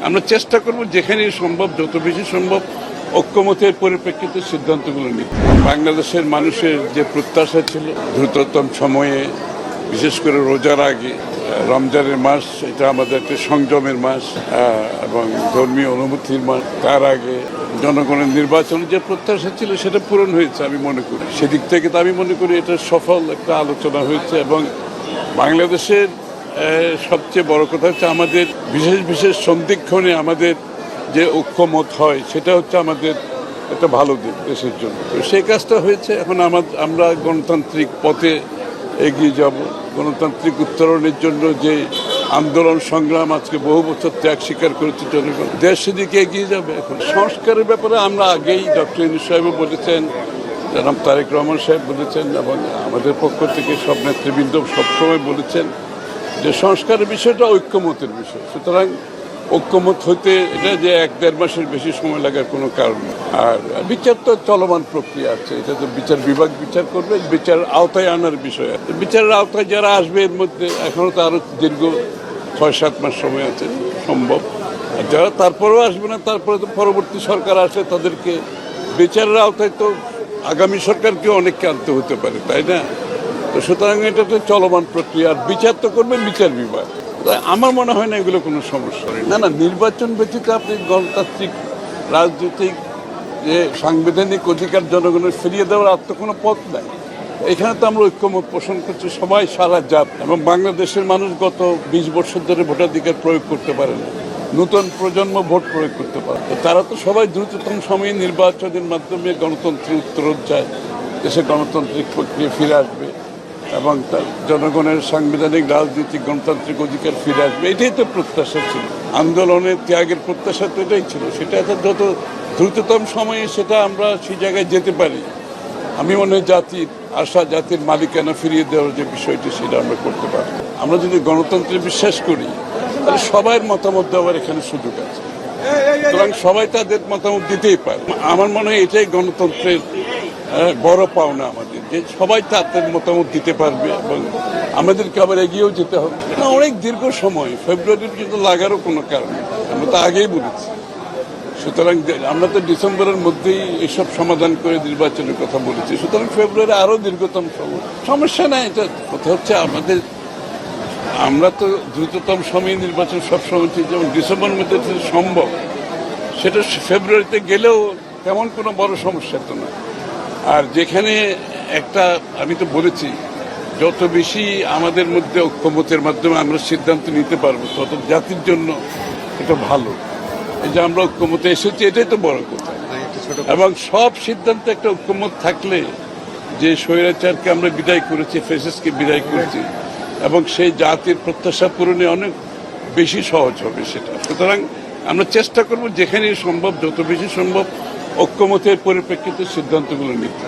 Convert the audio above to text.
আমরা চেষ্টা করব যেখানেই সম্ভব, যত বেশি সম্ভব ঐক্যমতের পরিপ্রেক্ষিতে সিদ্ধান্তগুলো নিতে। বাংলাদেশের মানুষের যে প্রত্যাশা ছিল দ্রুততম সময়ে, বিশেষ করে রোজার আগে, রমজানের মাস এটা আমাদের একটা সংযমের মাস এবং ধর্মীয় অনুভূতির মাস, তার আগে জনগণের নির্বাচনের যে প্রত্যাশা ছিল সেটা পূরণ হয়েছে আমি মনে করি। সেদিক থেকে তো আমি মনে করি এটা সফল একটা আলোচনা হয়েছে এবং বাংলাদেশের সবচেয়ে বড় কথা হচ্ছে আমাদের বিশেষ বিশেষ সন্ধিক্ষণে আমাদের যে ঐক্যমত হয় সেটা হচ্ছে আমাদের একটা ভালো দিক দেশের জন্য। তো সেই কাজটা হয়েছে। এখন আমরা গণতান্ত্রিক পথে এগিয়ে যাব। গণতান্ত্রিক উত্তরণের জন্য যে আন্দোলন সংগ্রাম আজকে বহু বছর ত্যাগ স্বীকার করেছে জনগণ, দেশ সেদিকে এগিয়ে যাবে। এখন সংস্কারের ব্যাপারে আমরা আগেই ডক্টর ইউনূস সাহেবও বলেছেন, জনাব তারেক রহমান সাহেব বলেছেন এবং আমাদের পক্ষ থেকে সব নেতৃবৃন্দ সবসময় বলেছেন যে সংস্কারের বিষয়টা ঐক্যমতের বিষয়। সুতরাং ঐক্যমত হইতে এটা যে 1-1.5 মাসের বেশি সময় লাগার কোনো কারণ নেই। আর বিচার তো চলমান প্রক্রিয়া আছে, এটা তো বিচার বিভাগ বিচার করবে, বিচার আওতায় আনার বিষয় আছে। বিচারের আওতায় যারা আসবে এর মধ্যে এখনও তো আরও দীর্ঘ 6-7 মাস সময় আছে সম্ভব। আর যারা তারপরেও আসবে না, তারপরে তো পরবর্তী সরকার আসলে তাদেরকে বিচারের আওতায় তো আগামী সরকারকেও অনেককে আনতে হতে পারে, তাই না? তো সুতরাং এটা তো চলমান প্রক্রিয়া। আর বিচার তো করবে বিচার বিভাগ। আমার মনে হয় না এগুলো কোনো সমস্যা না। নির্বাচন ব্যতীত আপনি গণতান্ত্রিক রাজনৈতিক যে সাংবিধানিক অধিকার জনগণের ফিরিয়ে দেওয়ার আর তো কোনো পথ নাই। এখানে তো আমরা ঐক্যমত পোষণ করছি সবাই, সারা জাত এবং বাংলাদেশের মানুষ গত 20 বছর ধরে ভোটাধিকার প্রয়োগ করতে পারে না। নতুন প্রজন্ম ভোট প্রয়োগ করতে পারে। তারা তো সবাই দ্রুততম সময়ে নির্বাচনের মাধ্যমে গণতন্ত্রের উত্তরণ চায়, দেশে গণতান্ত্রিক প্রক্রিয়া ফিরে আসবে এবং তার জনগণের সাংবিধানিক রাজনৈতিক গণতান্ত্রিক অধিকার ফিরে আসবে। এটাই তো প্রত্যাশা ছিল, আন্দোলনের ত্যাগের প্রত্যাশা তো এটাই ছিল। সেটা যত দ্রুততম সময়ে সেটা আমরা সেই জায়গায় যেতে পারি, আমি মনে হয় জাতির আশা, জাতির মালিকানা ফিরিয়ে দেওয়ার যে বিষয়টি সেটা আমরা করতে পারি। আমরা যদি গণতন্ত্রে বিশ্বাস করি তাহলে সবার মতামত দেওয়ার এখানে সুযোগ আছে, সুতরাং সবাই তাদের মতামত দিতেই পারে। আমার মনে হয় এটাই গণতন্ত্রের বড় পাওনা আমাদের, যে সবাই তাদের মতামত দিতে পারবে এবং আমাদেরকে আবার এগিয়েও যেতে হবে। অনেক দীর্ঘ সময়, ফেব্রুয়ারি পর্যন্ত লাগারও কোনো কারণ নেই, আমরা তো আগেই বলেছি। সুতরাং আমরা তো ডিসেম্বরের মধ্যেই এসব সমাধান করে নির্বাচনের কথা বলেছি, সুতরাং ফেব্রুয়ারি আরও দীর্ঘতম সময়, সমস্যা নাই। এটা কথা হচ্ছে আমরা তো দ্রুততম সময়ে নির্বাচন সবসময় যেমন ডিসেম্বরের মধ্যে সম্ভব, সেটা ফেব্রুয়ারিতে গেলেও তেমন কোনো বড় সমস্যা তো না। আর যেখানে আমি তো বলেছি, যত বেশি আমাদের মধ্যে ঐক্যমতের মাধ্যমে আমরা সিদ্ধান্ত নিতে পারবো তত জাতির জন্য এটা ভালো। এই যে আমরা ঐক্যমতে এসেছি এটাই তো বড় কথা। এবং সব সিদ্ধান্তে একটা ঐক্যমত থাকলে যে স্বৈরাচারকে আমরা বিদায় করেছি, ফ্যাসিস্টকে বিদায় করেছি, এবং সেই জাতির প্রত্যাশা পূরণে অনেক বেশি সহজ হবে সেটা। সুতরাং আমরা চেষ্টা করব যেখানেই সম্ভব, যত বেশি সম্ভব ঐক্যমতের পরিপ্রেক্ষিতে সিদ্ধান্তগুলো নিতে।